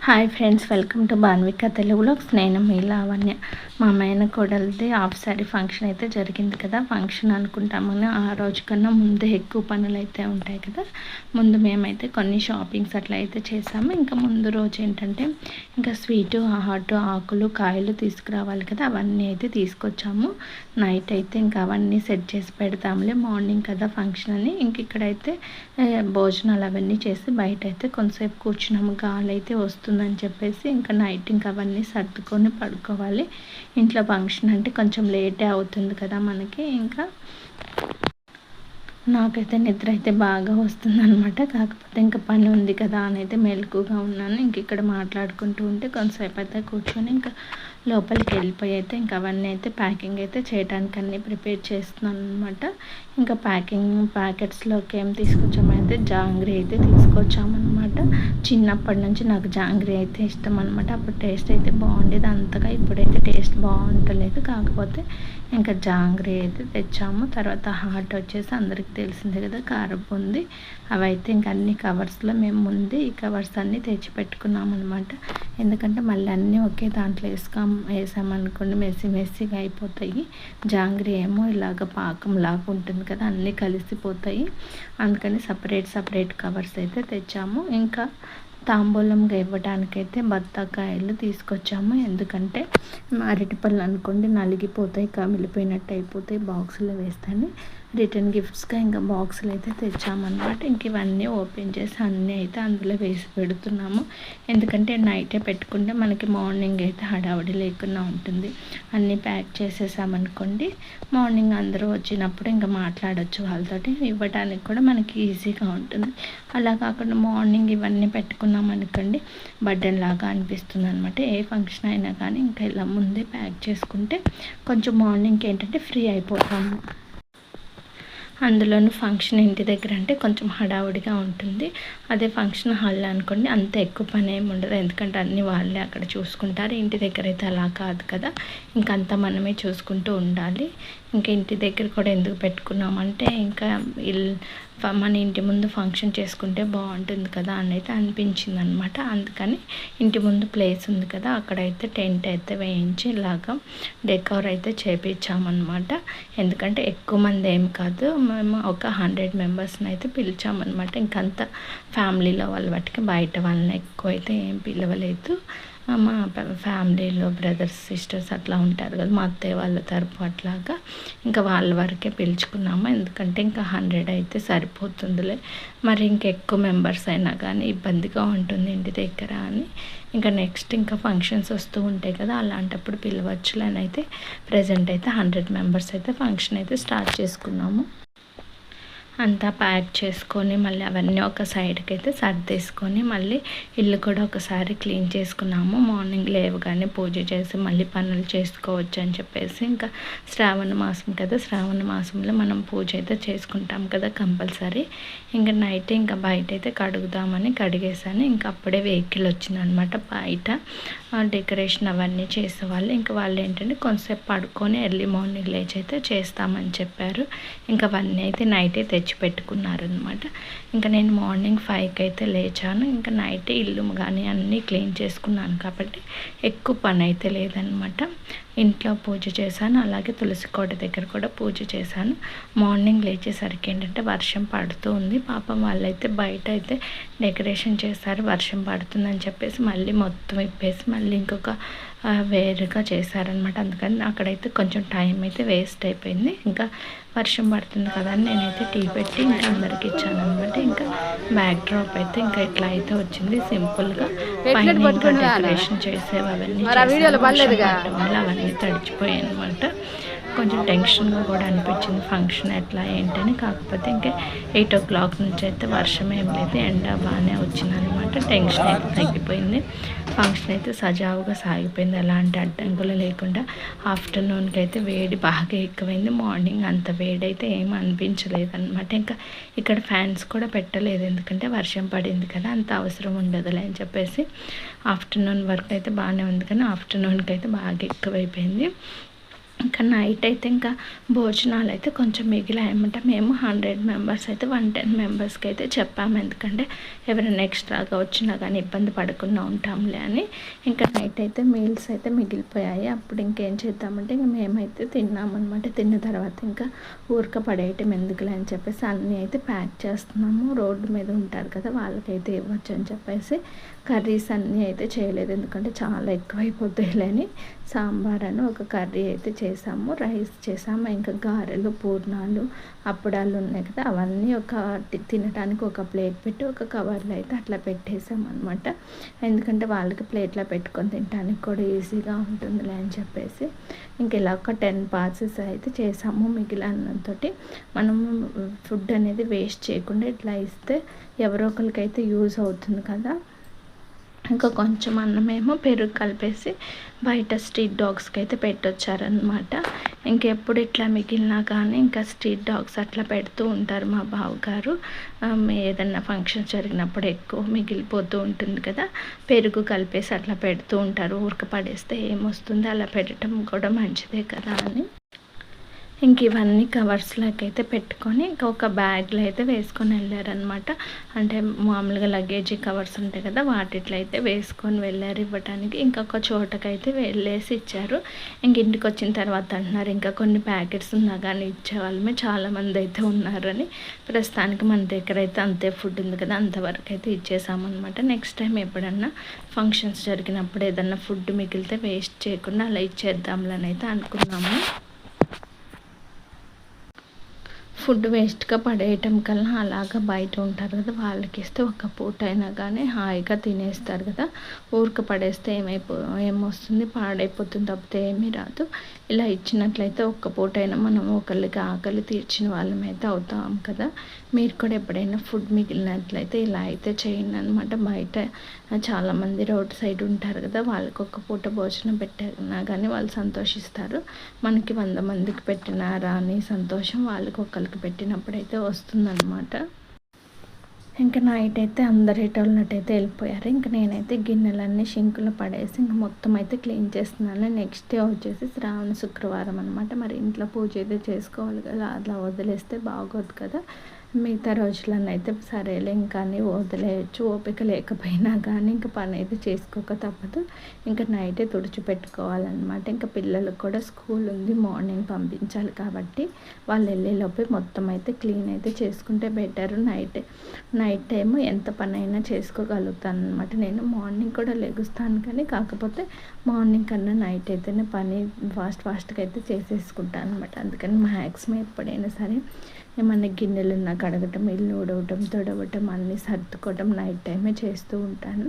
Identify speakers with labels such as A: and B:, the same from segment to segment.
A: Hi friends, welcome to Banvika Telugu vlogs. నేను మీ లావణ్య. మా మేనకోడలిది హాఫ్ శారీ ఫంక్షన్ అయితే జరిగింది కదా. ఫంక్షన్ అనుకుంటామని ఆ రోజు కన్నా ముందే ఎక్కువ పనులు అయితే ఉంటాయి కదా. ముందు మేమైతే కొన్ని షాపింగ్స్ అట్లా అయితే చేసాము. ఇంకా ముందు రోజు ఏంటంటే ఇంకా స్వీటు, హాట్, ఆకులు, కాయలు తీసుకురావాలి కదా. అవన్నీ అయితే తీసుకొచ్చాము. నైట్ అయితే ఇంకా అవన్నీ సెట్ చేసి పెడతాములే, మార్నింగ్ కదా ఫంక్షన్ అని. ఇంక ఇక్కడైతే భోజనాలు అవన్నీ చేసి బయట అయితే కొంతసేపు కూర్చున్నాము. గాలి అయితే వస్తుందని చెప్పేసి ఇంకా నైట్ ఇంకా అవన్నీ సర్దుకొని పడుకోవాలి. ఇంట్లో ఫంక్షన్ అంటే కొంచెం లేటే అవుతుంది కదా మనకి. ఇంకా నాకైతే నిద్ర అయితే బాగా వస్తుందన్నమాట. కాకపోతే ఇంకా పని ఉంది కదా అని అయితే మెలకుగా ఉన్నాను. ఇంక ఇక్కడ మాట్లాడుకుంటూ ఉంటే కొంతసేపు అయితే కూర్చొని ఇంకా లోపలికి వెళ్ళిపోయి అయితే ఇంకా అవన్నీ అయితే ప్యాకింగ్ అయితే చేయడానికి అన్నీ ప్రిపేర్ చేస్తున్నాను అనమాట. ఇంకా ప్యాకెట్స్లోకి ఏం తీసుకొచ్చామైతే జాంగ్రీ అయితే తీసుకొచ్చామన్నమాట. చిన్నప్పటి నుంచి నాకు జాంగ్రీ అయితే ఇష్టం అనమాట. అప్పుడు టేస్ట్ అయితే బాగుండేది, అంతగా ఇప్పుడైతే టేస్ట్ బాగుంటలేదు. కాకపోతే ఇంకా జాంగ్రీ అయితే తెచ్చాము. తర్వాత హాట్ వచ్చేసి అందరికి తెలిసిందే కదా, కారబుంది. అవైతే ఇంక అన్ని కవర్స్లో మేము ముందే ఈ కవర్స్ అన్నీ తెచ్చి పెట్టుకున్నాం అనమాట. ఎందుకంటే మళ్ళీ అన్నీ ఒకే దాంట్లో వేసామనుకోండి మెస్సీగా అయిపోతాయి. జాంగ్రీ ఏమో ఇలాగ పాకం లాగా ఉంటుంది కదా, అన్నీ కలిసిపోతాయి. అందుకని సపరేట్ కవర్స్ అయితే తెచ్చాము. ఇంకా తాంబూలంగా ఇవ్వడానికైతే బత్తాకాయలు తీసుకొచ్చాము. ఎందుకంటే అరటిపళ్ళు అనుకోండి నలిగిపోతాయి, కమిలిపోయినట్టు అయిపోతాయి బాక్సులో వేస్తాను. రిటర్న్ గిఫ్ట్స్గా ఇంకా బాక్సులు అయితే తెచ్చామన్నమాట. ఇంక ఇవన్నీ ఓపెన్ చేసి అన్నీ అయితే అందులో వేసి పెడుతున్నాము. ఎందుకంటే నైటే పెట్టుకుంటే మనకి మార్నింగ్ అయితే హడావుడి లేకుండా ఉంటుంది. అన్నీ ప్యాక్ చేసేసామనుకోండి, మార్నింగ్ అందరూ వచ్చినప్పుడు ఇంకా మాట్లాడవచ్చు వాళ్ళతోటి, ఇవ్వడానికి కూడా మనకి ఈజీగా ఉంటుంది. అలా కాకుండా మార్నింగ్ ఇవన్నీ పెట్టుకున్నాం అనుకోండి బర్డెన్ లాగా అనిపిస్తుంది అనమాట. ఏ ఫంక్షన్ అయినా కానీ ఇంకా ఇలా ముందే ప్యాక్ చేసుకుంటే కొంచెం మార్నింగ్కి ఏంటంటే ఫ్రీ అయిపోతాము. అందులోనూ ఫంక్షన్ ఇంటి దగ్గర అంటే కొంచెం హడావుడిగా ఉంటుంది. అదే ఫంక్షన్ హాల్లో అనుకోండి అంత ఎక్కువ పని ఏమి ఉండదు. ఎందుకంటే అన్నీ వాళ్ళే అక్కడ చూసుకుంటారు. ఇంటి దగ్గర అయితే అలా కాదు కదా, ఇంకంతా మనమే చూసుకుంటూ ఉండాలి. ఇంకా ఇంటి దగ్గర కూడా ఎందుకు పెట్టుకున్నామంటే ఇంకా మన ఇంటి ముందు ఫంక్షన్ చేసుకుంటే బాగుంటుంది కదా అని అయితే అనిపించింది అనమాట. అందుకని ఇంటి ముందు ప్లేస్ ఉంది కదా, అక్కడైతే టెంట్ అయితే వేయించి ఇలాగా డెకోర్ అయితే చేపించామన్నమాట. ఎందుకంటే ఎక్కువ మంది ఏం కాదు, మేము ఒక 100 మెంబర్స్ని అయితే పిలిచామన్నమాట. ఇంకంత ఫ్యామిలీలో వాళ్ళ వాటికి బయట వాళ్ళని ఎక్కువ అయితే ఏం పిలవలేదు. మా ఫ్యామిలీలో బ్రదర్స్ సిస్టర్స్ అట్లా ఉంటారు కదా, మా అత్తయ్య వాళ్ళ తరపు అట్లాగా ఇంకా వాళ్ళ వరకే పిలుచుకున్నాము. ఎందుకంటే ఇంకా 100 అయితే సరిపోతుందిలే, మరి ఇంకెక్కువ మెంబర్స్ అయినా కానీ ఇబ్బందిగా ఉంటుంది ఇంటి దగ్గర అని ఇంకా నెక్స్ట్ ఇంకా ఫంక్షన్స్ వస్తూ ఉంటాయి కదా, అలాంటప్పుడు పిలవచ్చులే అని అయితే ప్రజెంట్ అయితే 100 మెంబర్స్ అయితే ఫంక్షన్ అయితే స్టార్ట్ చేసుకున్నాము. అంతా ప్యాక్ చేసుకొని మళ్ళీ అవన్నీ ఒక సైడ్కి అయితే సర్దేసుకొని మళ్ళీ ఇల్లు కూడా ఒకసారి క్లీన్ చేసుకున్నాము. మార్నింగ్ లేవగానే పూజ చేసి మళ్ళీ పనులు చేసుకోవచ్చు అని చెప్పేసి ఇంకా శ్రావణ మాసం కదా, శ్రావణ మాసంలో మనం పూజ అయితే చేసుకుంటాం కదా కంపల్సరీ. ఇంకా నైట్ ఇంకా బయట అయితే కడుగుదామని కడిగేసాను. ఇంకా అప్పుడే వెహికల్ వచ్చిందనమాట. బయట డెకరేషన్ అవన్నీ చేసేవాళ్ళు. ఇంకా వాళ్ళు ఏంటంటే కొంతసేపు పడుకొని ఎర్లీ మార్నింగ్ లేచి అయితే చేస్తామని చెప్పారు. ఇంకా అవన్నీ అయితే నైటే తెచ్చిపెట్టుకున్నారనమాట. ఇంకా నేను మార్నింగ్ 5కి అయితే లేచాను. ఇంకా నైటే ఇల్లు కానీ అన్నీ క్లీన్ చేసుకున్నాను కాబట్టి ఎక్కువ పని అయితే లేదనమాట. ఇంట్లో పూజ చేశాను, అలాగే తులసి కోట దగ్గర కూడా పూజ చేశాను. మార్నింగ్ లేచేసరికి ఏంటంటే వర్షం పడుతూ ఉంది. పాపం వాళ్ళైతే బయట అయితే డెకరేషన్ చేశారు, వర్షం పడుతుందని చెప్పేసి మళ్ళీ మొత్తం ఇప్పేసి మళ్ళీ ఇంకొక వేరుగా చేశారనమాట. అందుకని అక్కడైతే కొంచెం టైం అయితే వేస్ట్ అయిపోయింది. ఇంకా వర్షం పడుతుంది కదా అని నేనైతే టీ పెట్టి ఇంకా అందరికి ఇచ్చాను అనమాట. ఇంకా బ్యాక్ డ్రాప్ అయితే ఇంకా ఇట్లా అయితే వచ్చింది సింపుల్గా. పైన ఇంకా డెకరేషన్ చేసేవి అవన్నీ వల్ల అవన్నీ తడిచిపోయాయి అనమాట. కొంచెం టెన్షన్గా కూడా అనిపించింది ఫంక్షన్ ఎట్లా ఏంటని. కాకపోతే ఇంకా 8 o'clock నుంచి అయితే వర్షం ఏం లేదు, ఎండ బాగానే వచ్చిందనమాట. టెన్షన్ అయితే తగ్గిపోయింది. ఫంక్షన్ అయితే సజావుగా సాగిపోయింది, ఎలాంటి అడ్డంకులు లేకుండా. ఆఫ్టర్నూన్కి అయితే వేడి బాగా ఎక్కువైంది. మార్నింగ్ అంత వేడి అయితే ఏం అనిపించలేదు అనమాట. ఇంకా ఇక్కడ ఫ్యాన్స్ కూడా పెట్టలేదు, ఎందుకంటే వర్షం పడింది కదా, అంత అవసరం ఉండదులే అని చెప్పేసి. ఆఫ్టర్నూన్ వరకు అయితే బాగానే ఉంది, కానీ ఆఫ్టర్నూన్కి అయితే బాగా ఎక్కువైపోయింది. ఇంకా నైట్ అయితే ఇంకా భోజనాలు అయితే కొంచెం మిగిలాయన్నమాట. మేము 100 మెంబర్స్ అయితే 110 మెంబర్స్కి అయితే చెప్పాము, ఎందుకంటే ఎవరైనా ఎక్స్ట్రాగా వచ్చినా కానీ ఇబ్బంది పడకుండా ఉంటాంలే అని. ఇంకా నైట్ అయితే మీల్స్ అయితే మిగిలిపోయాయి. అప్పుడు ఇంకేం చేద్దామంటే ఇంకా మేమైతే తిన్నామన్నమాట. తిన్న తర్వాత ఇంకా ఊరక పడేయటం ఎందుకులే అని చెప్పేసి అన్నీ అయితే ప్యాక్ చేస్తున్నాము. రోడ్డు మీద ఉంటారు కదా, వాళ్ళకైతే ఇవ్వచ్చు అని చెప్పేసి కర్రీస్ అన్నీ అయితే చేయలేదు, ఎందుకంటే చాలా ఎక్కువైపోతాయిలేని సాంబార్ అని ఒక కర్రీ అయితే చేసాము, రైస్ చేసాము, ఇంకా గారెలు, పూర్ణాలు, అప్పడాలు ఉన్నాయి కదా, అవన్నీ ఒక తినడానికి ఒక ప్లేట్ పెట్టి ఒక కవర్లో అయితే అట్లా పెట్టేసాము అనమాట. ఎందుకంటే వాళ్ళకి ప్లేట్లో పెట్టుకొని తినడానికి కూడా ఈజీగా ఉంటుందిలే అని చెప్పేసి ఇంక ఇలా ఒక 10 పార్సెస్ అయితే చేసాము. మిగిలినంతో మనము ఫుడ్ అనేది వేస్ట్ చేయకుండా ఇట్లా ఇస్తే ఎవరో ఒకరికైతే యూజ్ అవుతుంది కదా. ఇంకా కొంచెం అన్నమేమో పెరుగు కలిపేసి బయట స్ట్రీట్ డాగ్స్కి అయితే పెట్టొచ్చారనమాట. ఇంకెప్పుడు ఇట్లా మిగిలినా కానీ ఇంకా స్ట్రీట్ డాగ్స్ అట్లా పెడుతూ ఉంటారు మా బావగారు. ఏదన్నా ఫంక్షన్ జరిగినప్పుడు ఎక్కువ మిగిలిపోతూ ఉంటుంది కదా, పెరుగు కలిపేసి అట్లా పెడుతూ ఉంటారు. ఊరక పడేస్తే ఏమొస్తుంది, అలా పెట్టడం కూడా మంచిదే కదా అని ఇంక ఇవన్నీ కవర్స్లోకి అయితే పెట్టుకొని ఇంకా ఒక బ్యాగ్లో అయితే వేసుకొని వెళ్ళారనమాట. అంటే మామూలుగా లగేజీ కవర్స్ ఉంటాయి కదా, వాటిట్లో అయితే వేసుకొని వెళ్ళారు ఇవ్వడానికి. ఇంకొక చోటకైతే వెళ్ళేసి ఇచ్చారు. ఇంక ఇంటికి వచ్చిన తర్వాత అంటున్నారు ఇంకా కొన్ని ప్యాకెట్స్ ఉన్నా కానీ ఇచ్చేవాళ్ళమే చాలామంది అయితే ఉన్నారని. ప్రస్తుతానికి మన దగ్గర అయితే అంతే ఫుడ్ ఉంది కదా, అంతవరకు అయితే ఇచ్చేసామన్నమాట. నెక్స్ట్ టైం ఎప్పుడన్నా ఫంక్షన్స్ జరిగినప్పుడు ఏదన్నా ఫుడ్ మిగిలితే వేస్ట్ చేయకుండా అలా ఇచ్చేద్దాంలని అయితే అనుకున్నాము. ఫుడ్ వేస్ట్గా పడేయటం కన్నా అలాగా బయట ఉంటారు కదా, వాళ్ళకి ఇస్తే ఒక పూట అయినా కానీ హాయిగా తినేస్తారు కదా. ఊరిక పడేస్తే ఏమొస్తుంది, పాడైపోతుంది తప్పితే ఏమీ రాదు. ఇలా ఇచ్చినట్లయితే ఒక్క పూట అయినా మనం ఒకరికి ఆకలి తీర్చిన వాళ్ళమైతే అవుతాం కదా. మీరు కూడా ఎప్పుడైనా ఫుడ్ మిగిలినట్లయితే ఇలా అయితే చేయండి అనమాట. బయట చాలామంది రోడ్ సైడ్ ఉంటారు కదా, వాళ్ళకి ఒక్క పూట భోజనం పెట్టినా కానీ వాళ్ళు సంతోషిస్తారు. మనకి 100 మందికి పెట్టినారా అని సంతోషం వాళ్ళకి ఒకరికి పెట్టినప్పుడైతే వస్తుందన్నమాట. ఇంకా నైట్ అయితే అందరు ఎటోళ్ళనట్టయితే వెళ్ళిపోయారు. ఇంకా నేనైతే గిన్నెలన్నీ షింకులో పడేసి ఇంకా మొత్తం అయితే క్లీన్ చేస్తున్నాను. నెక్స్ట్ డే వచ్చేసి శ్రావణ శుక్రవారం అనమాట. మరి ఇంట్లో పూజ అయితే చేసుకోవాలి కదా, అలా వదిలేస్తే బాగోదు కదా. మిగతా రోజులను అయితే సరేలే ఇంకా అని వదిలేయచ్చు, ఓపిక లేకపోయినా కానీ ఇంకా పని అయితే చేసుకోక తప్పదు. ఇంకా నైటే తుడిచిపెట్టుకోవాలన్నమాట. ఇంకా పిల్లలకు కూడా స్కూల్ ఉంది, మార్నింగ్ పంపించాలి కాబట్టి వాళ్ళు వెళ్ళేలోపే మొత్తం అయితే క్లీన్ అయితే చేసుకుంటే బెటర్. నైట్ టైం ఎంత పని అయినా చేసుకోగలుగుతాను అనమాట. నేను మార్నింగ్ కూడా లెగుస్తాను కానీ కాకపోతే మార్నింగ్ కన్నా నైట్ అయితేనే పని ఫాస్ట్గా అయితే చేసేసుకుంటాను అనమాట. అందుకని మ్యాక్సిమం ఎప్పుడైనా సరే ఏమన్నా గిన్నెలున్నా కడగటం, ఇల్లు ఊడవటం, తుడవటం, అన్నీ సర్దుకోవటం నైట్ టైమే చేస్తూ ఉంటాను.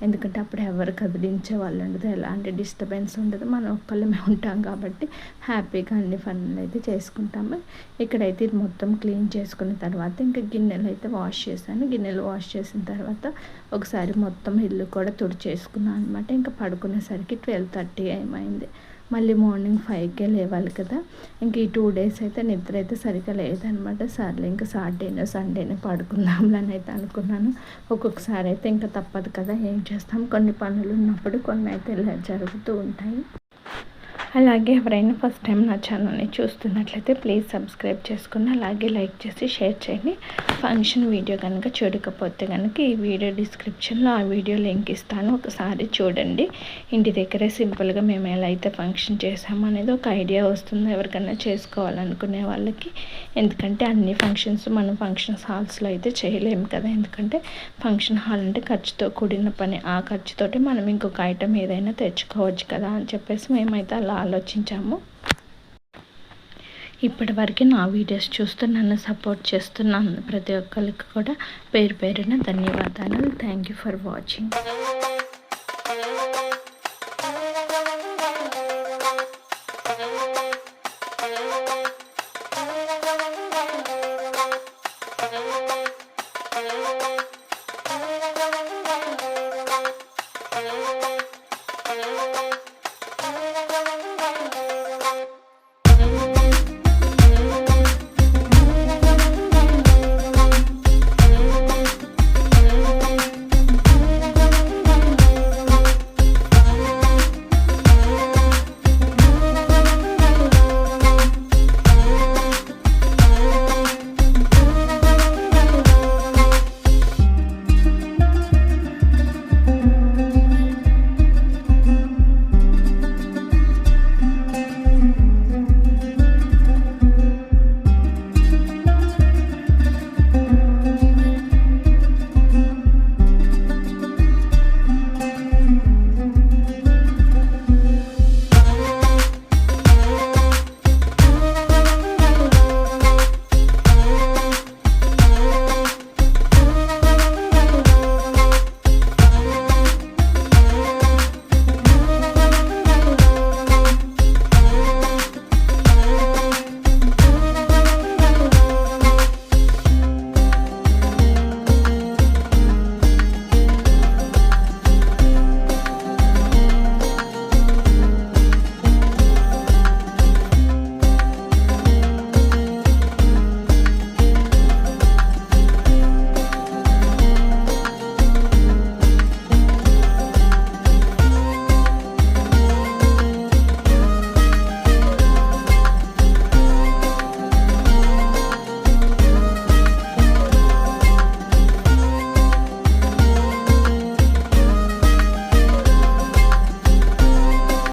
A: ఎందుకంటే అప్పుడు ఎవరు కదిలించే వాళ్ళు ఉండదు, ఎలాంటి డిస్టర్బెన్స్ ఉండదు, మనం ఒక్కళ్ళమే ఉంటాం కాబట్టి హ్యాపీగా అన్ని పనులు అయితే చేసుకుంటాము. ఇక్కడైతే ఇది మొత్తం క్లీన్ చేసుకున్న తర్వాత ఇంకా గిన్నెలు అయితే వాష్ చేశాను. గిన్నెలు వాష్ చేసిన తర్వాత ఒకసారి మొత్తం ఇల్లు కూడా తుడిచేసుకున్నాను అనమాట. ఇంకా పడుకునేసరికి 12:30 ఏమైంది. మళ్ళీ మార్నింగ్ 5కే లేవాలి కదా. ఇంక ఈ 2 డేస్ అయితే నిద్ర అయితే సరిగ్గా లేదనమాట. సర్లే ఇంకా సాటర్డేనో సండేనో పడుకుందాంలని అయితే అనుకున్నాను. ఒక్కొక్కసారి అయితే ఇంకా తప్పదు కదా, ఏం చేస్తాం, కొన్ని పనులు ఉన్నప్పుడు కొన్ని అయితే ఇలా జరుగుతూ ఉంటాయి. అలాగే ఎవరైనా ఫస్ట్ టైం నా ఛానల్ని చూస్తున్నట్లయితే ప్లీజ్ సబ్స్క్రైబ్ చేసుకుని అలాగే లైక్ చేసి షేర్ చేయండి. ఫంక్షన్ వీడియో కనుక చూడకపోతే కనుక ఈ వీడియో డిస్క్రిప్షన్లో ఆ వీడియో లింక్ ఇస్తాను, ఒకసారి చూడండి. ఇంటి దగ్గరే సింపుల్గా మేము ఎలా అయితే ఫంక్షన్ చేసాము అనేది ఒక ఐడియా వస్తుంది ఎవరికైనా చేసుకోవాలనుకునే వాళ్ళకి. ఎందుకంటే అన్ని ఫంక్షన్స్ మనం ఫంక్షన్ హాల్స్లో అయితే చేయలేము కదా, ఎందుకంటే ఫంక్షన్ హాల్ అంటే ఖర్చుతో కూడిన పని. ఆ ఖర్చుతోటి మనం ఇంకొక ఐటెం ఏదైనా తెచ్చుకోవచ్చు కదా అని చెప్పేసి మేమైతే అలా ఆలోచించాము. ఇప్పటి వరకు నా వీడియోస్ చూస్తూ నన్ను సపోర్ట్ చేస్తున్నాను ప్రతి ఒక్కరికి కూడా పేరు పేరున ధన్యవాదాలు. Thank you for watching.